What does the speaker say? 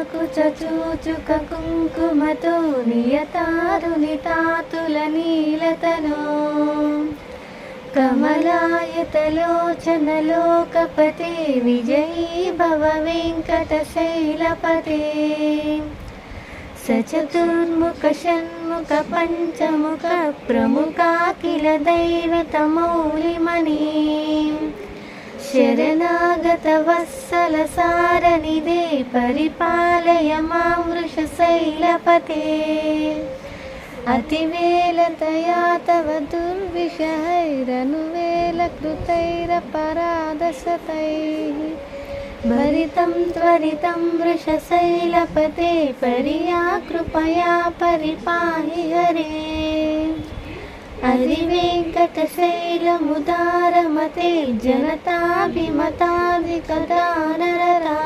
కమలాకుచూచుక కుంకుమతో నియతారునితాతుల నీలతనో కమలాయతలోచనలోకపతే విజయీ భవ వెంకటశైలపతే సచతుర్ముఖ షణ్ముఖ పంచముఖ ప్రముఖాఖిల దైవతమౌలిమణి శరణాగత వత్సల సారనిదే పరిపాలయ మాం వృషశైలపతే అతివేలతయా తవ దుర్విషహైరనువేల కృతైరపరాధశతైః భరితం త్వరితం వృషశైలపతే పరియా కృపయా పరిపాహి హరే హరివేంకటశైలముదారమతే జనతాభిమతాధికదానరరా